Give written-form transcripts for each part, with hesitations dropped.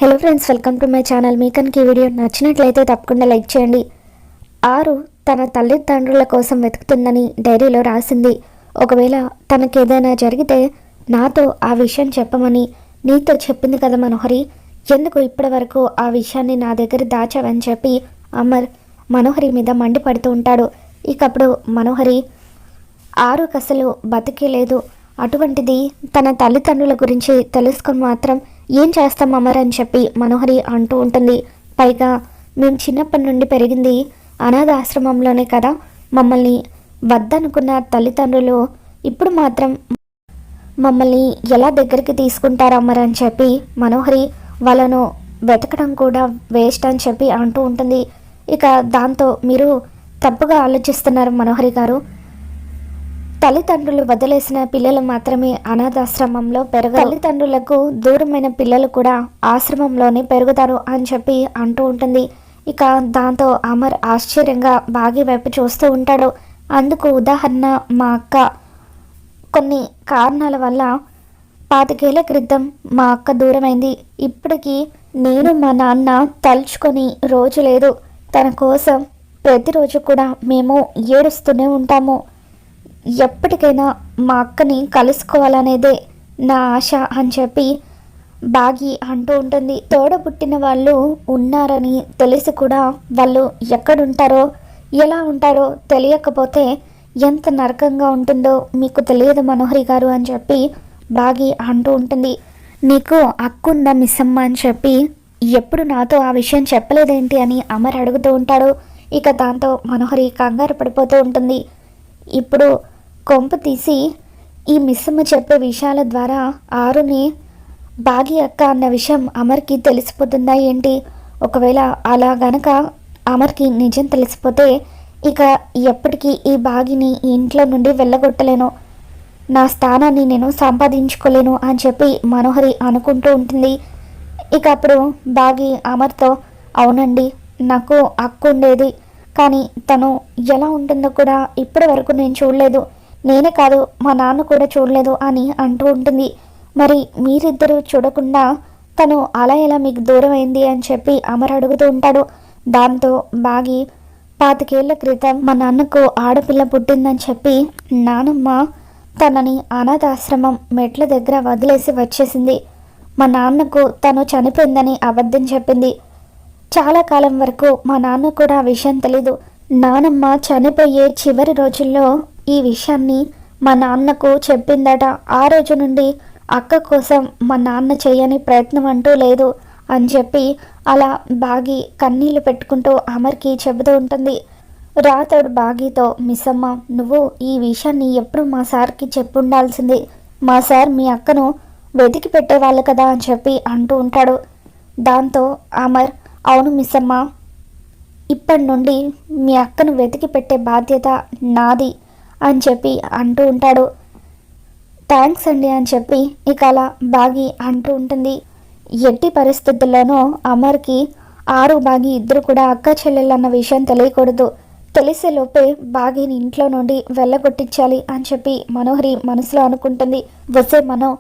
Hello friends, welcome to my channel. మీ కనుక ఈ వీడియో నచ్చినట్లయితే తప్పకుండా లైక్ చేయండి. ఆరు తన తల్లిదండ్రుల కోసం వెతుకుతుందని డైరీలో రాసింది. ఒకవేళ తనకేదైనా జరిగితే నాతో ఆ విషయం చెప్పమని నీతో చెప్పింది కదా మనోహరి, ఎందుకు ఇప్పటి వరకు ఆ విషయాన్ని నా దగ్గర దాచావని చెప్పి అమర్ మనోహరి మీద మండిపడుతూ ఉంటాడు. ఇకప్పుడు మనోహరి ఆరుకు అసలు బతికే లేదు, అటువంటిది తన తల్లిదండ్రుల గురించి తెలుసుకొని మాత్రం ఏం చేస్తాం అమర్ అని చెప్పి మనోహరి అంటూ ఉంటుంది. పైగా మేము చిన్నప్పటి నుండి పెరిగింది అనాథాశ్రమంలోనే కదా, మమ్మల్ని వద్దనుకున్న తల్లిదండ్రులు ఇప్పుడు మాత్రం మమ్మల్ని ఎలా దగ్గరికి తీసుకుంటారు అమర్ అని చెప్పి మనోహరి వాళ్ళను వెతకడం కూడా వేస్ట్ అని చెప్పి అంటూ ఉంటుంది. ఇక దాంతో మీరు తప్పుగా ఆలోచిస్తున్నారు మనోహరి గారు, తల్లిదండ్రులు వదిలేసిన పిల్లలు మాత్రమే అనాథాశ్రమంలో పెరగరు, తల్లిదండ్రులకు దూరమైన పిల్లలు కూడా ఆశ్రమంలోనే పెరుగుతారు అని చెప్పి అంటూ ఉంటుంది. ఇక దాంతో అమర్ ఆశ్చర్యంగా బాగి వైపు చూస్తూ ఉంటాడు. అందుకు ఉదాహరణ మా అక్క కొన్ని కారణాల వల్ల 25 ఏళ్ల క్రితం మా అక్క దూరమైంది. ఇప్పటికీ నేను మా నాన్న తలుచుకొని రోజు లేదు. తన కోసం ప్రతిరోజు కూడా మేము ఏడుస్తూనే ఉంటాము. ఎప్పటికైనా మా అక్కని కలుసుకోవాలనేదే నా ఆశ అని చెప్పి బాగి అంటూ ఉంటుంది. తోడబుట్టిన వాళ్ళు ఉన్నారని తెలిసి కూడా వాళ్ళు ఎక్కడుంటారో ఎలా ఉంటారో తెలియకపోతే ఎంత నరకంగా ఉంటుందో మీకు తెలియదు మనోహరి గారు అని చెప్పి బాగి అంటూ ఉంటుంది. నీకు అక్కుందా మిస్సమ్మ అని చెప్పి ఎప్పుడు నాతో ఆ విషయం చెప్పలేదేంటి అని అమర్ అడుగుతూ ఉంటాడు. ఇక దాంతో మనోహరి కంగారు పడిపోతూ ఉంటుంది. ఇప్పుడు కొంప తీసి ఈ మిస్సమ్మ చెప్పే విషయాల ద్వారా ఆరుని బాగి అక్క అన్న విషయం అమర్కి తెలిసిపోతుందా ఏంటి? ఒకవేళ అలా గనక అమర్కి నిజం తెలిసిపోతే ఇక ఎప్పటికీ ఈ బాగిని ఇంట్లో నుండి వెళ్ళగొట్టలేను, నా స్థానాన్ని నేను సంపాదించుకోలేను అని చెప్పి మనోహరి అనుకుంటూ ఉంటుంది. ఇక అప్పుడు బాగి అమర్తో, అవునండి నాకు అక్క ఉండేది, కానీ తను ఎలా ఉంటుందో కూడా ఇప్పటి వరకు నేను చూడలేదు, నేనే కాదు మా నాన్న కూడా చూడలేదు అని అంటూ ఉంటుంది. మరి మీరిద్దరూ చూడకుండా తను అలా ఎలా మీకు దూరం అయింది అని చెప్పి అమర్ అడుగుతూ ఉంటాడు. దాంతో బాగి 25 ఏళ్ల క్రితం మా నాన్నకు ఆడపిల్ల పుట్టిందని చెప్పి నానమ్మ తనని అనాథాశ్రమం మెట్ల దగ్గర వదిలేసి వచ్చేసింది. మా నాన్నకు తను చనిపోయిందని అబద్ధం చెప్పింది. చాలా కాలం వరకు మా నాన్న కూడా ఆ విషయం తెలీదు. నానమ్మ చనిపోయే చివరి రోజుల్లో ఈ విషయాన్ని మా నాన్నకు చెప్పిందట. ఆ రోజు నుండి అక్క కోసం మా నాన్న చేయని ప్రయత్నం అంటూ లేదు అని చెప్పి అలా బాగి కన్నీళ్లు పెట్టుకుంటూ అమర్కి చెబుతూ ఉంటుంది. రాతోడు బాగితో, మిస్సమ్మ నువ్వు ఈ విషయాన్ని ఎప్పుడు మా సార్కి చెప్పుండాల్సింది, మా సార్ మీ అక్కను వెతికి పెట్టేవాళ్ళు కదా అని చెప్పి అంటూ ఉంటాడు. దాంతో అమర్, అవును మిస్సమ్మ, ఇప్పటి నుండి మీ అక్కను వెతికి పెట్టే బాధ్యత నాది అని చెప్పి అంటూ ఉంటాడు. థ్యాంక్స్ అండి అని చెప్పి ఇక అలా బాగి అంటూ ఉంటుంది. ఎట్టి పరిస్థితుల్లోనూ అమర్కి ఆరు బాగి ఇద్దరు కూడా అక్క చెల్లెళ్ళన్న విషయం తెలియకూడదు, తెలిసేలోపే బాగిని ఇంట్లో నుండి వెళ్ళగొట్టించాలి అని చెప్పి మనోహరి మనసులో అనుకుంటుంది. వసే మనో,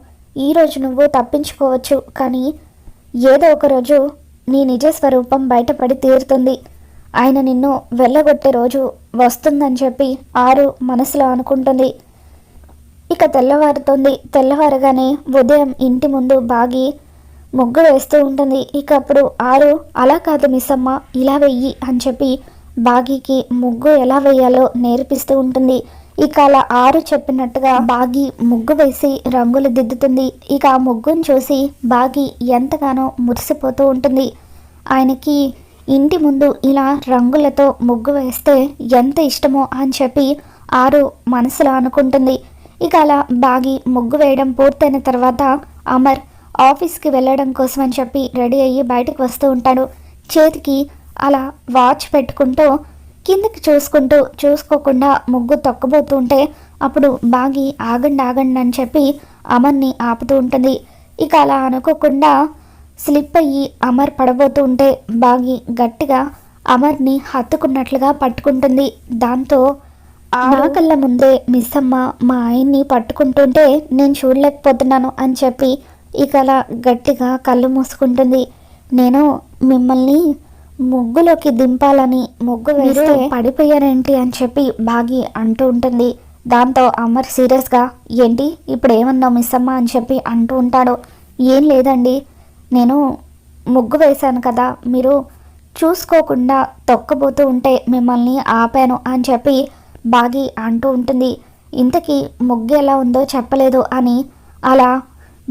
ఈరోజు నువ్వు తప్పించుకోవచ్చు, కానీ ఏదో ఒకరోజు నీ నిజ స్వరూపం బయటపడి తీరుతుంది, ఆయన నిన్ను వెళ్ళగొట్టే రోజు వస్తుందని చెప్పి ఆరు మనసులో అనుకుంటుంది. ఇక తెల్లవారుతుంది. తెల్లవారగానే ఉదయం ఇంటి ముందు బాగి ముగ్గు వేస్తూ ఉంటుంది. ఇక అప్పుడు ఆరు, అలా కాదు మిస్సమ్మ, ఇలా వెయ్యి అని చెప్పి బాగికి ముగ్గు ఎలా వేయాలో నేర్పిస్తూ ఉంటుంది. ఇక అలా ఆరు చెప్పినట్టుగా బాగి ముగ్గు వేసి రంగులు దిద్దుతుంది. ఇక ఆ ముగ్గును చూసి బాగి ఎంతగానో మురిసిపోతూ ఉంటుంది. ఆయనకి ఇంటి ముందు ఇలా రంగులతో ముగ్గు వేస్తే ఎంత ఇష్టమో అని చెప్పి ఆరు మనసులో అనుకుంటుంది. ఇక అలా బాగి ముగ్గు వేయడం పూర్తయిన తర్వాత అమర్ ఆఫీస్కి వెళ్ళడం కోసం అని చెప్పి రెడీ అయ్యి బయటకు వస్తూ ఉంటాడు. చేతికి అలా వాచ్ పెట్టుకుంటూ కిందకి చూసుకోకుండా ముగ్గు తొక్కబోతూ ఉంటే అప్పుడు బాగి ఆగండి ఆగండి అని చెప్పి అమర్ని ఆపుతూ ఉంటుంది. ఇక అలా అనుకోకుండా స్లిప్ అయ్యి అమర్ పడబోతూ ఉంటే బాగి గట్టిగా అమర్ని హత్తుకున్నట్లుగా పట్టుకుంటుంది. దాంతో నా కళ్ళ ముందే మిస్సమ్మ మా ఆయన్ని పట్టుకుంటుంటే నేను చూడలేకపోతున్నాను అని చెప్పి ఇక అలా గట్టిగా కళ్ళు మూసుకుంటుంది. నేను మిమ్మల్ని ముగ్గులోకి దింపాలని ముగ్గు వేస్తే పడిపోయారేంటి అని చెప్పి బాగి అంటూ ఉంటుంది. దాంతో అమర్ సీరియస్గా ఏంటి ఇప్పుడు ఏమన్నావు మిస్ అమ్మ అని చెప్పి అంటూ ఉంటాడు. ఏం లేదండి, నేను ముగ్గు వేశాను కదా, మీరు చూసుకోకుండా తొక్కబోతూ ఉంటే మిమ్మల్ని ఆపాను అని చెప్పి బాగి అంటూ ఉంటుంది. ఇంతకీ ముగ్గు ఎలా ఉందో చెప్పలేదు అని అలా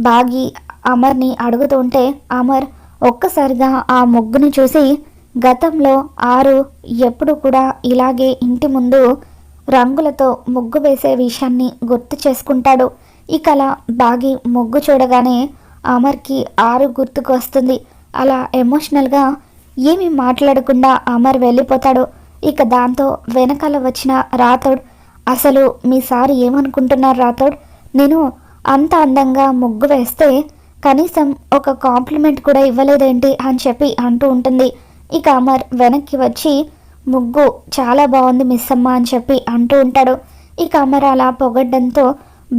బాగి అమర్ని అడుగుతూ ఉంటే అమర్ ఒక్కసారిగా ఆ ముగ్గుని చూసి గతంలో ఆరు ఎప్పుడు కూడా ఇలాగే ఇంటి ముందు రంగులతో ముగ్గు వేసే విషయాన్ని గుర్తు చేసుకుంటాడు. ఇక అలా బాగి ముగ్గు చూడగానే అమర్కి ఆరు గుర్తుకు వస్తుంది. అలా ఎమోషనల్గా ఏమీ మాట్లాడకుండా అమర్ వెళ్ళిపోతాడు. ఇక దాంతో వెనకాల వచ్చిన రాథోడ్, అసలు మీ సార్ ఏమనుకుంటున్నారు రాథోడ్, నేను అంత అందంగా ముగ్గు వేస్తే కనీసం ఒక కాంప్లిమెంట్ కూడా ఇవ్వలేదేంటి అని చెప్పి అంటూ ఉంటుంది. ఇక అమర్ వెనక్కి వచ్చి ముగ్గు చాలా బాగుంది మిస్ అమ్మ అని చెప్పి అంటూ ఉంటాడు. ఇక అమర్ అలా పొగడ్డంతో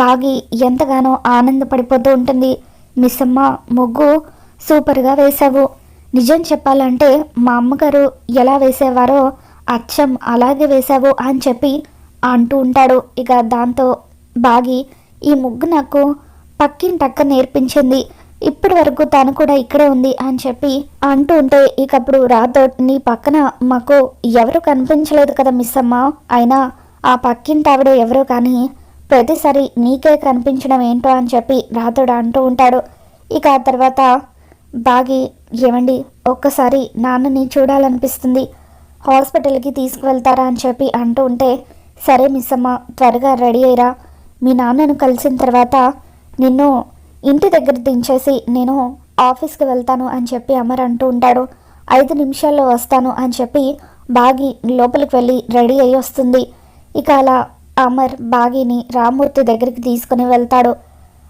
బాగి ఎంతగానో ఆనందపడిపోతూ ఉంటుంది. మిస్ అమ్మ ముగ్గు సూపర్గా వేశావు, నిజం చెప్పాలంటే మా అమ్మగారు ఎలా వేసేవారో అచ్చం అలాగే వేశావు అని చెప్పి అంటూ ఉంటాడు. ఇక దాంతో బాగి ఈ ముగ్గు నాకు పక్కింటక్క నేర్పించింది, ఇప్పటి వరకు తను కూడా ఇక్కడే ఉంది అని చెప్పి అంటూ ఉంటే ఇకప్పుడు రాథోడ్ నీ పక్కన మాకు ఎవరు కనిపించలేదు కదా మిస్ అమ్మ, అయినా ఆ పక్కింటి ఆవిడ ఎవరో కానీ ప్రతిసారి నీకే కనిపించడం ఏంటో అని చెప్పి రాథోడ్ అంటూ ఉంటాడు. ఇక ఆ తర్వాత బాగి ఏమండి ఒక్కసారి నాన్నని చూడాలనిపిస్తుంది, హాస్పిటల్కి తీసుకువెళ్తారా అని చెప్పి అంటూ ఉంటే సరే మిస్ అమ్మ త్వరగా రెడీ అయ్యిరా, మీ నాన్నను కలిసిన తర్వాత నిన్ను ఇంటి దగ్గర దించేసి నేను ఆఫీస్కి వెళ్తాను అని చెప్పి అమర్ అంటూ ఉంటాడు. 5 నిమిషాల్లో వస్తాను అని చెప్పి బాగి లోపలికి వెళ్ళి రెడీ అయ్యి వస్తుంది. ఇక అలా అమర్ బాగిని రామ్మూర్తి దగ్గరికి తీసుకుని వెళ్తాడు.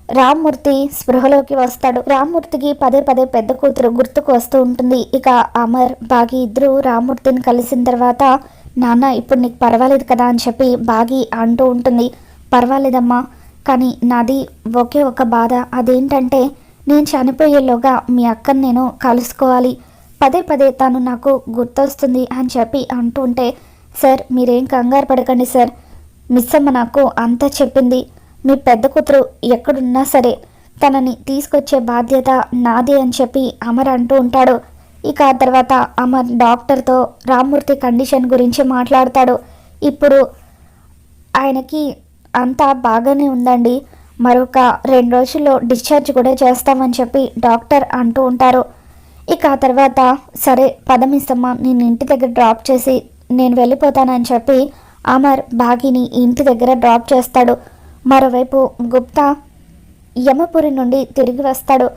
రామ్మూర్తి స్పృహలోకి వస్తాడు. రామ్మూర్తికి పదే పదే పెద్ద కూతురు గుర్తుకు వస్తూ ఉంటుంది. ఇక అమర్ బాగి ఇద్దరు రామ్మూర్తిని కలిసిన తర్వాత నాన్న ఇప్పుడు నీకు పర్వాలేదు కదా అని చెప్పి బాగి అంటూ ఉంటుంది. పర్వాలేదమ్మా, కానీ నాది ఒకే ఒక బాధ, అదేంటంటే నేను చనిపోయేలోగా మీ అక్కని నేను కలుసుకోవాలి, పదే పదే తను నాకు గుర్తొస్తుంది అని చెప్పి అంటూ ఉంటే సార్ మీరేం కంగారు పడకండి సార్, మిస్ అమ్మ నాకు అంతా చెప్పింది, మీ పెద్ద కూతురు ఎక్కడున్నా సరే తనని తీసుకొచ్చే బాధ్యత నాదే అని చెప్పి అమర్ అంటూ ఉంటాడు. ఇక ఆ తర్వాత అమర్ డాక్టర్తో రామ్మూర్తి కండిషన్ గురించి మాట్లాడతాడు. ఇప్పుడు ఆయనకి అంతా బాగానే ఉందండి, మరొక 2 రోజుల్లో డిశ్చార్జ్ కూడా చేస్తామని చెప్పి డాక్టర్ అంటూ ఉంటారు. ఇక ఆ తర్వాత సరే పదమిస్తమ్మ నేను ఇంటి దగ్గర డ్రాప్ చేసి నేను వెళ్ళిపోతానని చెప్పి అమర్ బాగిని ఇంటి దగ్గర డ్రాప్ చేస్తాడు. మరోవైపు గుప్తా యమపురి నుండి తిరిగి వస్తాడు.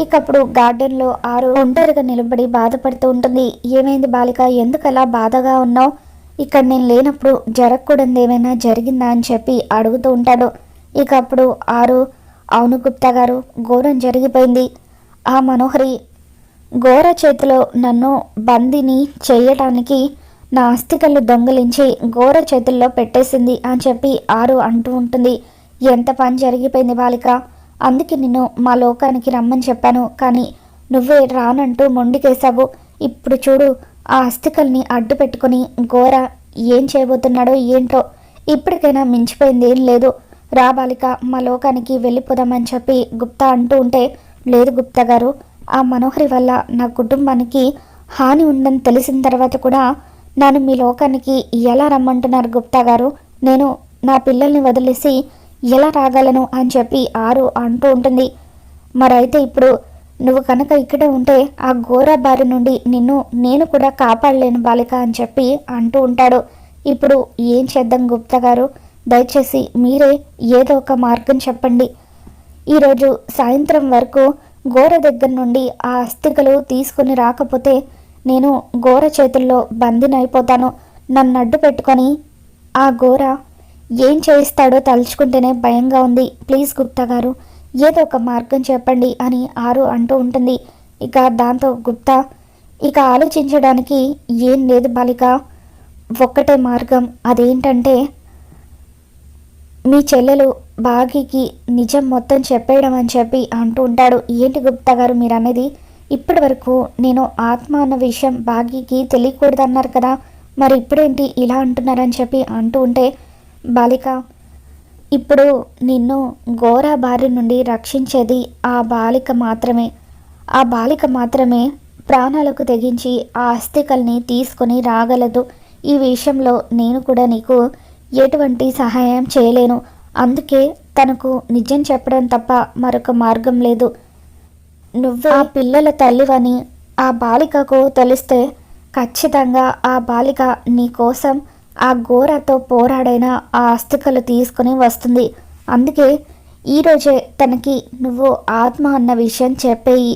ఇకప్పుడు గార్డెన్లో ఆరు ఒంటరిగా నిలబడి బాధపడుతూ ఉంటుంది. ఏమైంది బాలిక, ఎందుకు అలా బాధగా ఉన్నావు, ఇక్కడ నేను లేనప్పుడు జరగకూడదు ఏమైనా జరిగిందా అని చెప్పి అడుగుతూ ఉంటాడు. ఇక అప్పుడు ఆరు అవును గుప్తా గారు, ఘోరం జరిగిపోయింది, ఆ మనోహరి ఘోర చేతిలో నన్ను బందీని చేయటానికి నా అస్థికలు దొంగలించి ఘోర చేతుల్లో పెట్టేసింది అని చెప్పి ఆరు అంటూ ఉంటుంది. ఎంత పని జరిగిపోయింది బాలిక, అందుకే నిన్ను మా లోకానికి రమ్మని చెప్పాను, కానీ నువ్వే రానంటూ మొండికేశావు, ఇప్పుడు చూడు ఆ అస్థికల్ని అడ్డు పెట్టుకుని ఘోర ఏం చేయబోతున్నాడో ఏంటో, ఇప్పటికైనా మించిపోయింది ఏం లేదు, రా బాలిక మా లోకానికి వెళ్ళిపోదామని చెప్పి గుప్తా అంటూ ఉంటే లేదు గుప్తా గారు, ఆ మనోహరి వల్ల నా కుటుంబానికి హాని ఉందని తెలిసిన తర్వాత కూడా నన్ను మీ లోకానికి ఎలా రమ్మంటున్నారు గుప్తా గారు, నేను నా పిల్లల్ని వదిలేసి ఎలా రాగలను అని చెప్పి ఆరు అంటూ ఉంటుంది. మరైతే ఇప్పుడు నువ్వు కనుక ఇక్కడే ఉంటే ఆ ఘోర బారి నుండి నిన్ను నేను కూడా కాపాడలేను బాలిక అని చెప్పి అంటూ ఉంటాడు. ఇప్పుడు ఏం చేద్దాం గుప్తా గారు, దయచేసి మీరే ఏదో ఒక మార్గం చెప్పండి, ఈరోజు సాయంత్రం వరకు ఘోర దగ్గర నుండి ఆ అస్థికలు తీసుకుని రాకపోతే నేను ఘోర చేతుల్లో బందీనైపోతాను, నన్ను అడ్డు పెట్టుకొని ఆ ఘోర ఏం చేయిస్తాడో తలుచుకుంటేనే భయంగా ఉంది, ప్లీజ్ గుప్తా గారు ఏదో ఒక మార్గం చెప్పండి అని ఆరు అంటూ ఉంటుంది. ఇక దాంతో గుప్తా ఇక ఆలోచించడానికి ఏం లేదు బాలిక, ఒక్కటే మార్గం, అదేంటంటే మీ చెల్లెలు బాగికి నిజం మొత్తం చెప్పేయడం అని చెప్పి అంటూ ఉంటాడు. ఏంటి గుప్తా గారు మీరు అనేది, ఇప్పటి వరకు నేను ఆత్మ అన్న విషయం బాగీకి తెలియకూడదన్నారు కదా, మరి ఇప్పుడేంటి ఇలా అంటున్నారని చెప్పి అంటూ ఉంటే, బాలిక ఇప్పుడు నిన్ను ఘోర బారి నుండి రక్షించేది ఆ బాలిక మాత్రమే. ఆ బాలిక మాత్రమే ప్రాణాలకు తెగించి ఆ అస్థికల్ని తీసుకొని రాగలదు. ఈ విషయంలో నేను కూడా నీకు ఎటువంటి సహాయం చేయలేను. అందుకే తనకు నిజం చెప్పడం తప్ప మరొక మార్గం లేదు. నువ్వు ఆ పిల్లల తల్లివని ఆ బాలికకు తెలిస్తే ఖచ్చితంగా ఆ బాలిక నీ కోసం ఆ ఘోరతో పోరాడైన ఆ అస్థికలు తీసుకొని వస్తుంది. అందుకే ఈరోజే తనకి నువ్వు ఆత్మ అన్న విషయం చెప్పేయి.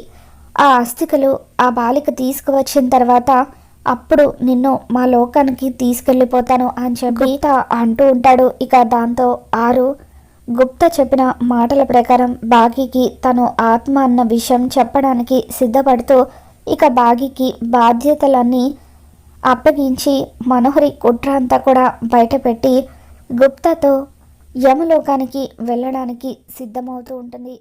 ఆ అస్థికలు ఆ బాలిక తీసుకువచ్చిన తర్వాత అప్పుడు నిన్ను మా లోకానికి తీసుకెళ్ళిపోతాను అని చెప్పి అంటూ ఉంటాడు. ఇక దాంతో ఆరు గుప్తా చెప్పిన మాటల ప్రకారం బాగీకి తను ఆత్మ అన్న విషయం చెప్పడానికి సిద్ధపడుతూ ఇక బాగీకి బాధ్యతలన్నీ అప్పగించి మనోహరి కుట్ర అంతా కూడా బయటపెట్టి గుప్తాతో యమలోకానికి వెళ్ళడానికి సిద్ధమవుతూ ఉంటుంది.